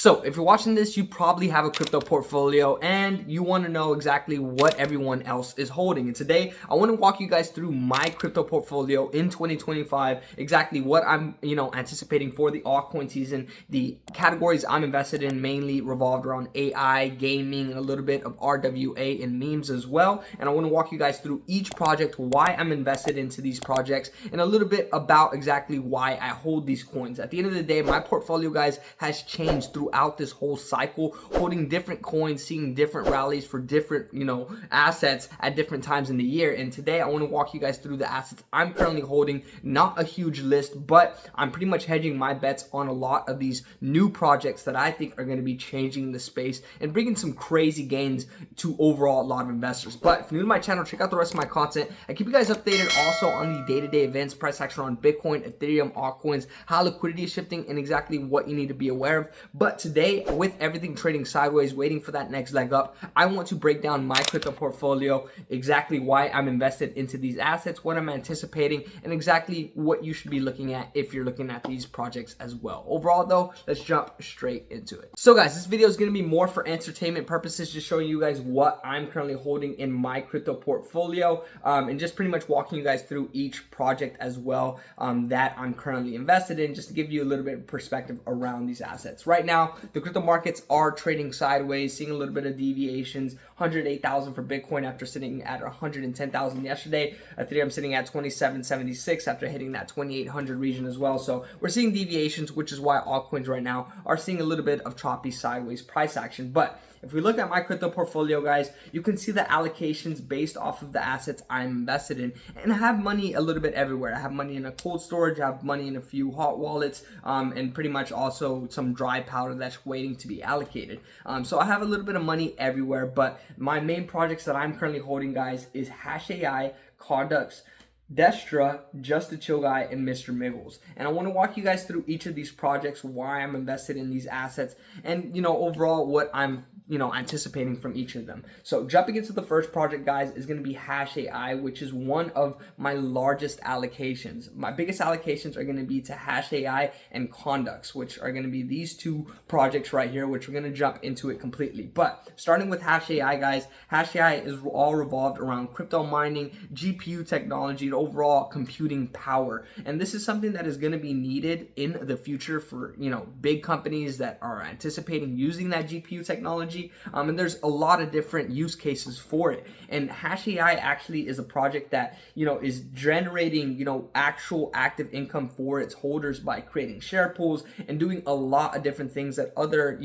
So if you're watching this, you probably have a crypto portfolio and you want to know exactly what everyone else is holding. And today I want to walk you guys through my crypto portfolio in 2025, exactly what I'm, anticipating for the altcoin season. The categories I'm invested in mainly revolved around AI, gaming, and a little bit of RWA and memes as well. And I want to walk you guys through each project, why I'm invested into these projects, and a little bit about exactly why I hold these coins. At the end of the day, my portfolio, guys, has changed throughout this whole cycle, holding different coins, seeing different rallies for different, assets at different times in the year. And today I want to walk you guys through the assets I'm currently holding. Not a huge list, but I'm pretty much hedging my bets on a lot of these new projects that I think are going to be changing the space and bringing some crazy gains to overall a lot of investors. But if you're new to my channel, check out the rest of my content. I keep you guys updated also on the day-to-day events, price action on Bitcoin, Ethereum, altcoins, how liquidity is shifting, and exactly what you need to be aware of. But today, with everything trading sideways, waiting for that next leg up, I want to break down my crypto portfolio, exactly why I'm invested into these assets, what I'm anticipating, and exactly what you should be looking at if you're looking at these projects as well. Overall though, let's jump straight into it. So guys, this video is going to be more for entertainment purposes, just showing you guys what I'm currently holding in my crypto portfolio, and just pretty much walking you guys through each project as well that I'm currently invested in, just to give you a little bit of perspective around these assets. Right now, the crypto markets are trading sideways, seeing a little bit of deviations. 108,000 for Bitcoin after sitting at 110,000 yesterday. Ethereum sitting at 2776 after hitting that 2800 region as well. So we're seeing deviations, which is why altcoins right now are seeing a little bit of choppy sideways price action. But if we look at my crypto portfolio, guys, you can see the allocations based off of the assets I'm invested in. And I have money a little bit everywhere. I have money in a cold storage, I have money in a few hot wallets, and pretty much also some dry powder that's waiting to be allocated. So I have a little bit of money everywhere, but my main projects that I'm currently holding, guys, is Hash AI, Cardux, Destra, Just a Chill Guy, and Mr. Miggles. And I want to walk you guys through each of these projects, why I'm invested in these assets, and overall what I'm anticipating from each of them. So jumping into the first project, guys, is going to be Hash AI, which is one of my largest allocations. My biggest allocations are going to be to Hash AI and Cardux, which are going to be these two projects right here, which we're going to jump into it completely. But starting with Hash AI, guys, Hash AI is all revolved around crypto mining, GPU technology, and overall computing power. And this is something that is going to be needed in the future for big companies that are anticipating using that GPU technology. And there's a lot of different use cases for it. And Hash AI actually is a project that is generating actual active income for its holders by creating share pools and doing a lot of different things that other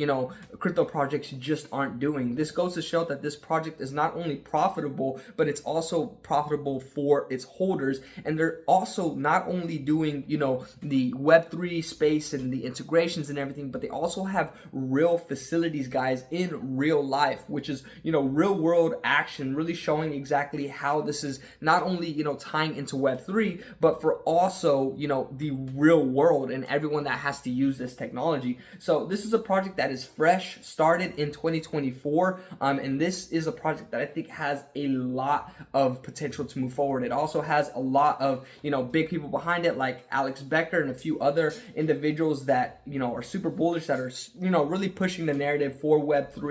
crypto projects just aren't doing. This goes to show that this project is not only profitable, but it's also profitable for its holders. And they're also not only doing the Web3 space and the integrations and everything, but they also have real facilities, guys, in real life, which is real world action, really showing exactly how this is not only tying into Web3, but for also the real world and everyone that has to use this technology. So this is a project that is fresh, started in 2024, and this is a project that I think has a lot of potential to move forward. It also has a lot of big people behind it, like Alex Becker and a few other individuals that are super bullish, that are really pushing the narrative for Web3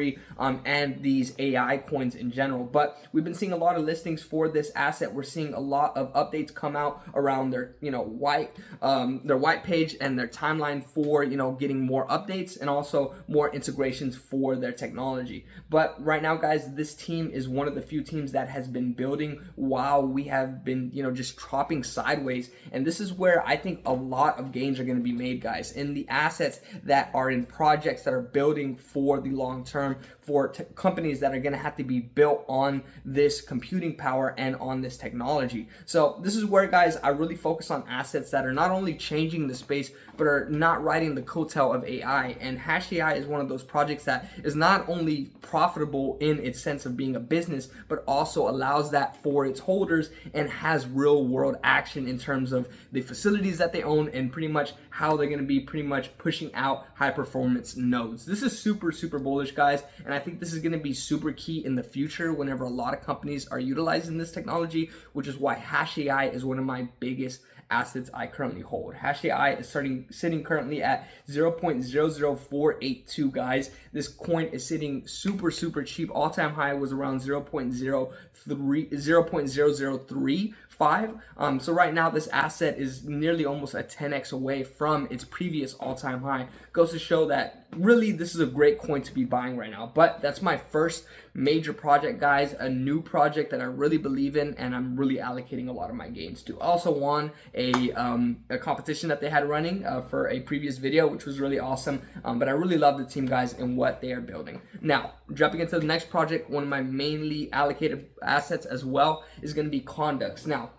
and these AI coins in general. But we've been seeing a lot of listings for this asset. We're seeing a lot of updates come out around their white page and their timeline for getting more updates and also more integrations for their technology. But right now, guys, this team is one of the few teams that has been building while we have been just dropping sideways. And this is where I think a lot of gains are going to be made, guys, in the assets that are in projects that are building for the long term, for companies that are going to have to be built on this computing power and on this technology. So this is where, guys, I really focus on assets that are not only changing the space, but are not riding the coattail of AI. And Hash AI is one of those projects that is not only profitable in its sense of being a business, but also allows that for its holders and has real world action in terms of the facilities that they own and pretty much how they're going to be pretty much pushing out high performance nodes. This is super bullish, guys, and I think this is going to be super key in the future whenever a lot of companies are utilizing this technology, which is why Hash AI is one of my biggest assets I currently hold. HashAI is sitting currently at 0.00482, guys. This coin is sitting super cheap. All-time high was around 0.0035. So right now this asset is nearly almost a 10x away from its previous all-time high. Goes to show that really this is a great coin to be buying right now. But that's my first major project, guys, a new project that I really believe in and I'm really allocating a lot of my gains to. I also won a competition that they had running for a previous video, which was really awesome. But I really love the team, guys, and what they are building. Now, jumping into the next project, one of my mainly allocated assets as well is going to be Conducts. Now,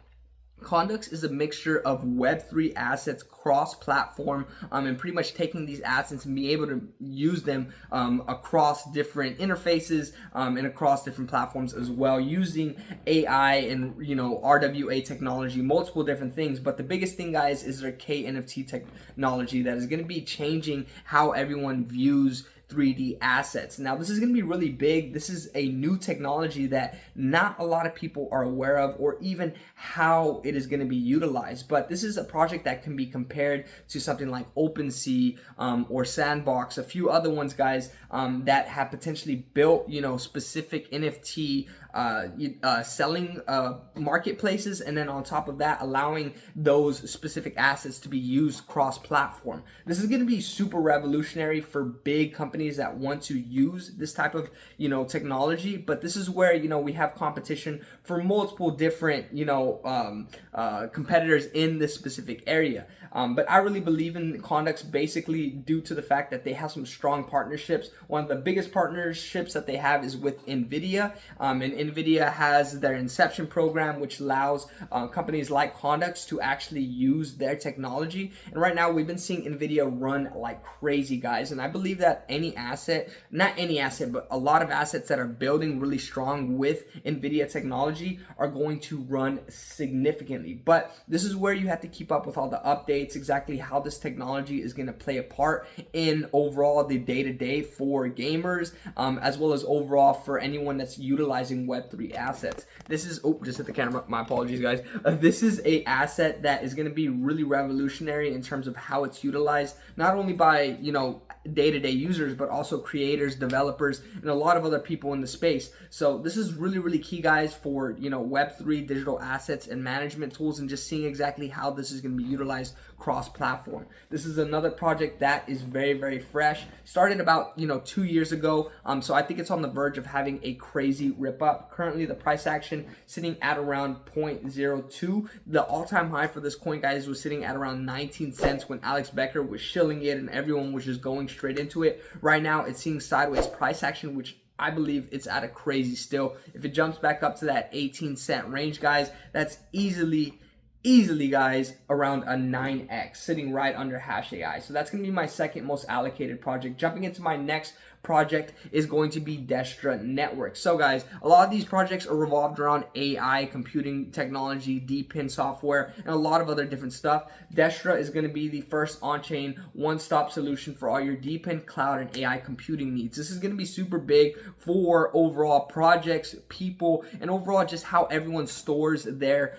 Conducts is a mixture of Web3 assets, cross-platform, and pretty much taking these assets and being able to use them across different interfaces and across different platforms as well, using AI and RWA technology, multiple different things. But the biggest thing, guys, is their KNFT technology that is going to be changing how everyone views 3D assets. Now, this is going to be really big. This is a new technology that not a lot of people are aware of, or even how it is going to be utilized. But this is a project that can be compared to something like OpenSea or Sandbox, a few other ones, guys, that have potentially built, specific NFT selling marketplaces, and then on top of that, allowing those specific assets to be used cross-platform. This is going to be super revolutionary for big companies that want to use this type of technology. But this is where we have competition for multiple different competitors in this specific area. But I really believe in Conducts basically due to the fact that they have some strong partnerships. One of the biggest partnerships that they have is with NVIDIA, and NVIDIA has their Inception program, which allows companies like Conducts to actually use their technology. And right now we've been seeing NVIDIA run like crazy, guys, and I believe that not any asset, but a lot of assets that are building really strong with NVIDIA technology are going to run significantly. But this is where you have to keep up with all the updates, exactly how this technology is going to play a part in overall the day-to-day for gamers, as well as overall for anyone that's utilizing Web3 assets. This is, just hit the camera, my apologies, guys. This is a asset that is going to be really revolutionary in terms of how it's utilized, not only by, day-to-day users, but also creators, developers, and a lot of other people in the space. So this is really key, guys, for Web3 digital assets and management tools, and just seeing exactly how this is going to be utilized cross-platform. This is another project that is very fresh. Started about 2 years ago, so I think it's on the verge of having a crazy rip up. Currently the price action sitting at around 0.02. The all-time high for this coin, guys, was sitting at around 19 cents when Alex Becker was shilling it and everyone was just going straight into it. Right now it's seeing sideways price action, which I believe it's at a crazy still. If it jumps back up to that 18-cent range, guys, that's easily, guys, around a 9x, sitting right under HashAI. So that's going to be my second most allocated project. Jumping into my next project is going to be Destra Network. So guys, a lot of these projects are revolved around AI, computing technology, DeepIn software, and a lot of other different stuff. Destra is going to be the first on-chain one-stop solution for all your DeepIn, cloud, and AI computing needs. This is going to be super big for overall projects, people, and overall just how everyone stores their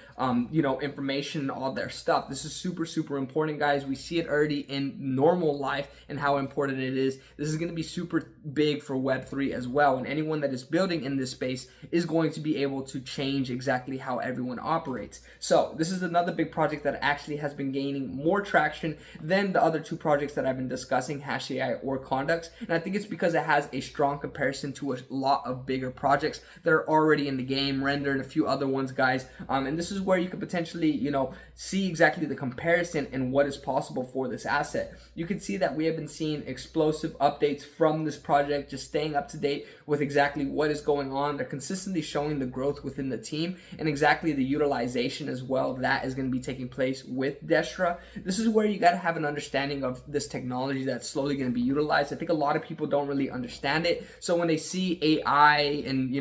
information and all their stuff. This is super important, guys. We see it already in normal life and how important it is. This is going to be super big for Web3 as well, and anyone that is building in this space is going to be able to change exactly how everyone operates. So this is another big project that actually has been gaining more traction than the other two projects that I've been discussing, HashAI or Conducts, and I think it's because it has a strong comparison to a lot of bigger projects that are already in the game, Render and a few other ones, guys, and this is where you could potentially see exactly the comparison and what is possible for this asset. You can see that we have been seeing explosive updates from this project, just staying up to date with exactly what is going on. They're consistently showing the growth within the team and exactly the utilization as well that is going to be taking place with Destra. This is where you got to have an understanding of this technology that's slowly going to be utilized. I think a lot of people don't really understand it. So when they see AI and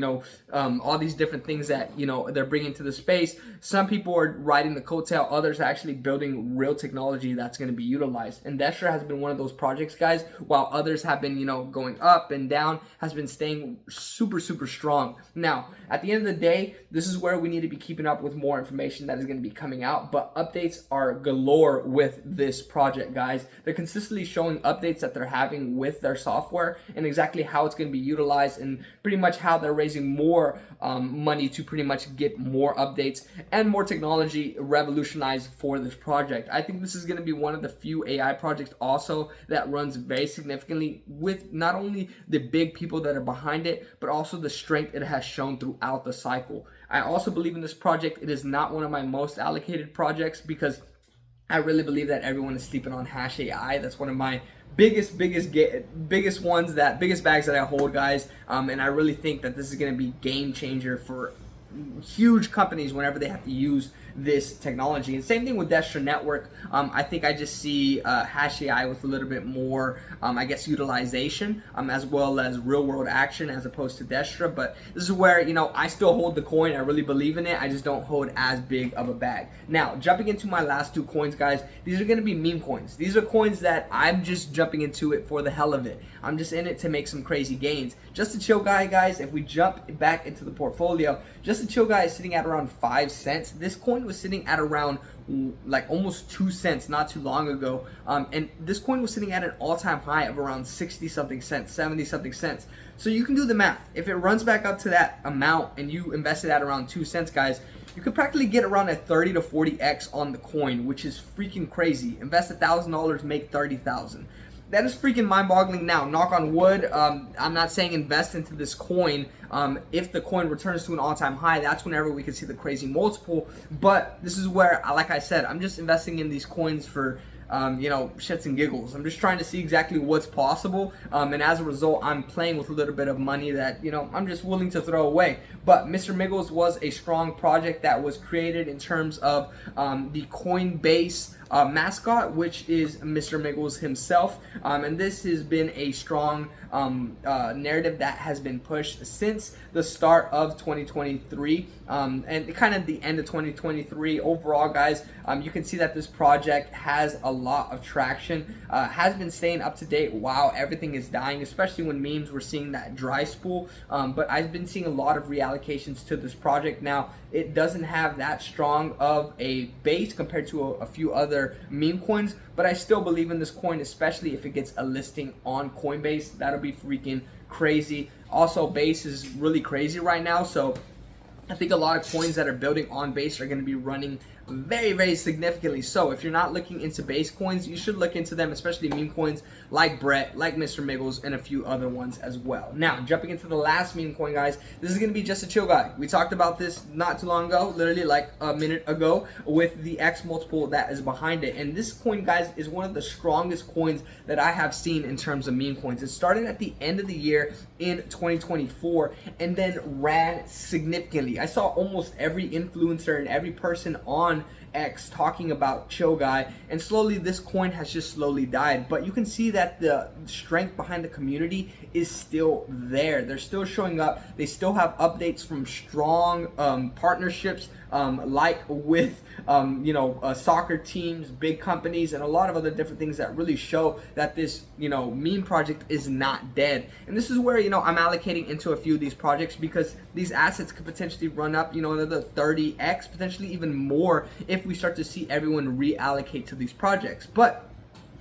all these different things that they're bringing to the space, some people are riding the coattail, others are actually building real technology that's going to be utilized. And Destra has been one of those projects, guys, while others have been going going up and down, has been staying super strong. Now, at the end of the day, this is where we need to be keeping up with more information that is going to be coming out, but updates are galore with this project, guys. They're consistently showing updates that they're having with their software and exactly how it's going to be utilized, and pretty much how they're raising more money to pretty much get more updates and more technology revolutionized for this project. I think this is going to be one of the few AI projects also that runs very significantly with not only the big people that are behind it, but also the strength it has shown throughout the cycle. I also believe in this project. It is not one of my most allocated projects because I really believe that everyone is sleeping on Hash AI. That's one of my biggest bags that I hold, guys. And I really think that this is going to be game changer for huge companies whenever they have to use this technology. And same thing with Destra Network. I think I just see Hash AI with a little bit more, I guess, utilization, as well as real world action as opposed to Destra. But this is where, you know, I still hold the coin. I really believe in it. I just don't hold as big of a bag. Now, jumping into my last two coins, guys, these are going to be meme coins. These are coins that I'm just jumping into it for the hell of it. I'm just in it to make some crazy gains. Just a chill guy, guys, if we jump back into the portfolio, just a chill guy is sitting at around 5 cents. This coin was sitting at around like almost 2 cents not too long ago, and this coin was sitting at an all-time high of around 60 something cents, 70 something cents. So you can do the math. If it runs back up to that amount and you invested at around 2 cents, guys, you could practically get around a 30 to 40x on the coin, which is freaking crazy. Invest $1,000, make 30,000. That is freaking mind-boggling. Now, knock on wood, I'm not saying invest into this coin. If the coin returns to an all-time high, that's whenever we can see the crazy multiple. But this is where, like I said, I'm just investing in these coins for, you know, shits and giggles. I'm just trying to see exactly what's possible. And as a result, I'm playing with a little bit of money that, you know, I'm just willing to throw away. But Mr. Miggles was a strong project that was created in terms of the Coinbase mascot, which is Mr. Miggles himself, and this has been a strong narrative that has been pushed since the start of 2023 and kind of the end of 2023 overall, guys. You can see that this project has a lot of traction, has been staying up to date while everything is dying, especially when memes were seeing that dry spool, but I've been seeing a lot of reallocations to this project. Now, it doesn't have that strong of a base compared to a few other meme coins, but I still believe in this coin, especially if it gets a listing on Coinbase. That'll be freaking crazy. Also, Base is really crazy right now, so I think a lot of coins that are building on Base are going to be running very significantly. So if you're not looking into Base coins, you should look into them, especially meme coins like Brett, like Mr. Miggles, and a few other ones as well. Now, jumping into the last meme coin, guys, this is going to be just a chill guy. We talked about this not too long ago, literally like a minute ago, with the X multiple that is behind it. And this coin, guys, is one of the strongest coins that I have seen in terms of meme coins. It started at the end of the year in 2024 and then ran significantly. I saw almost every influencer and every person on X talking about Chill Guy, and slowly this coin has just slowly died. But you can see that the strength behind the community is still there. They're still showing up. They still have updates from strong partnerships like with you know, soccer teams, big companies, and a lot of other different things that really show that this, you know, meme project is not dead. And this is where, you know, I'm allocating into a few of these projects because these assets could potentially run up, you know, another 30x, potentially even more if we start to see everyone reallocate to these projects. But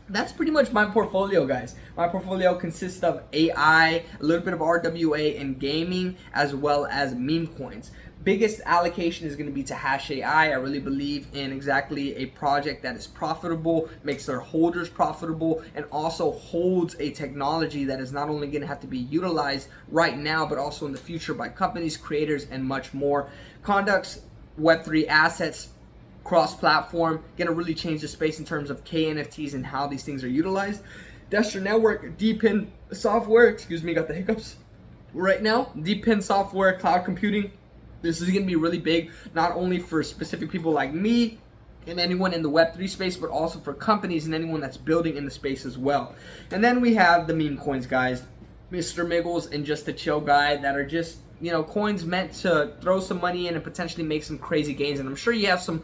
that's pretty much my portfolio, guys. My portfolio consists of AI, a little bit of RWA and gaming, as well as meme coins. Biggest allocation is going to be to Hash AI. I really believe in exactly a project that is profitable, makes their holders profitable, and also holds a technology that is not only going to have to be utilized right now, but also in the future by companies, creators, and much more. Conducts Web3 assets, cross-platform, gonna really change the space in terms of KNFTs and how these things are utilized. Destra Network, DPIN software, excuse me, got the hiccups right now. DPIN software, cloud computing. This is gonna be really big, not only for specific people like me and anyone in the Web3 space, but also for companies and anyone that's building in the space as well. And then we have the meme coins, guys. Mr. Miggles and Just a Chill Guy, that are just, you know, coins meant to throw some money in and potentially make some crazy gains. And I'm sure you have some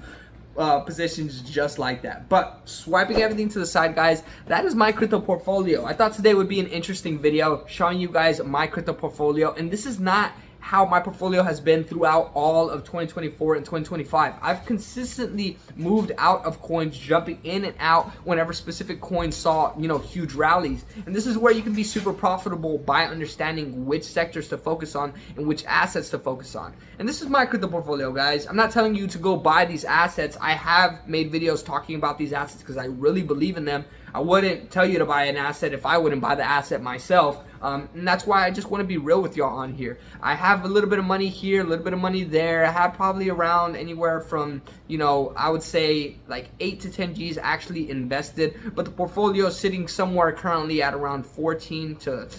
positions just like that. But swiping everything to the side, guys, that is my crypto portfolio. I thought today would be an interesting video showing you guys my crypto portfolio, and this is not how my portfolio has been throughout all of 2024 and 2025. I've consistently moved out of coins, jumping in and out whenever specific coins saw, huge rallies. And this is where you can be super profitable by understanding which sectors to focus on and which assets to focus on. And this is my crypto portfolio, guys. I'm not telling you to go buy these assets. I have made videos talking about these assets because I really believe in them. I wouldn't tell you to buy an asset if I wouldn't buy the asset myself. And that's why I just want to be real with y'all on here. I have a little bit of money here, a little bit of money there. I have probably around anywhere from, I would say like 8 to 10 G's actually invested. But the portfolio is sitting somewhere currently at around 14 to,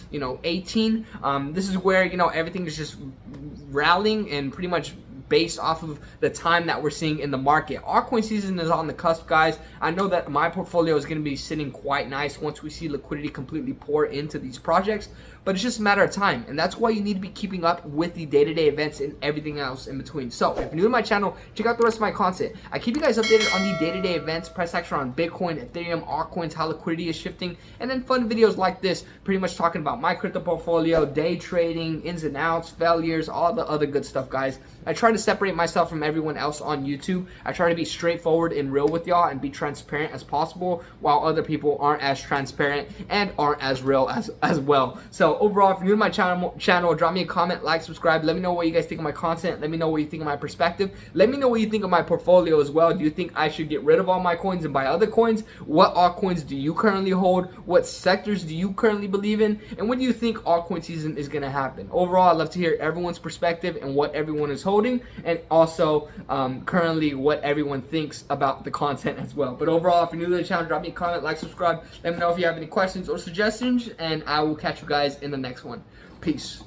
18. This is where, everything is just rallying and pretty much based off of the time that we're seeing in the market. Altcoin season is on the cusp, guys. I know that my portfolio is going to be sitting quite nice once we see liquidity completely pour into these projects, but it's just a matter of time, and that's why you need to be keeping up with the day-to-day events and everything else in between. So if you're new to my channel, check out the rest of my content. I keep you guys updated on the day-to-day events, price action on Bitcoin, Ethereum, altcoins, how liquidity is shifting, and then fun videos like this, pretty much talking about my crypto portfolio, day trading, ins and outs, failures, all the other good stuff, guys. I try to separate myself from everyone else on YouTube. I try to be straightforward and real with y'all and be transparent as possible, while other people aren't as transparent and aren't as real as well. So overall, if you're new to my channel, drop me a comment, like, subscribe. Let me know what you guys think of my content. Let me know what you think of my perspective. Let me know what you think of my portfolio as well. Do you think I should get rid of all my coins and buy other coins? What altcoins do you currently hold? What sectors do you currently believe in? And when do you think altcoin season is going to happen? Overall, I'd love to hear everyone's perspective and what everyone is holding, and also currently what everyone thinks about the content as well. But overall, if you're new to the channel, drop me a comment, like, subscribe. Let me know if you have any questions or suggestions, and I will catch you guys in the next one. Peace.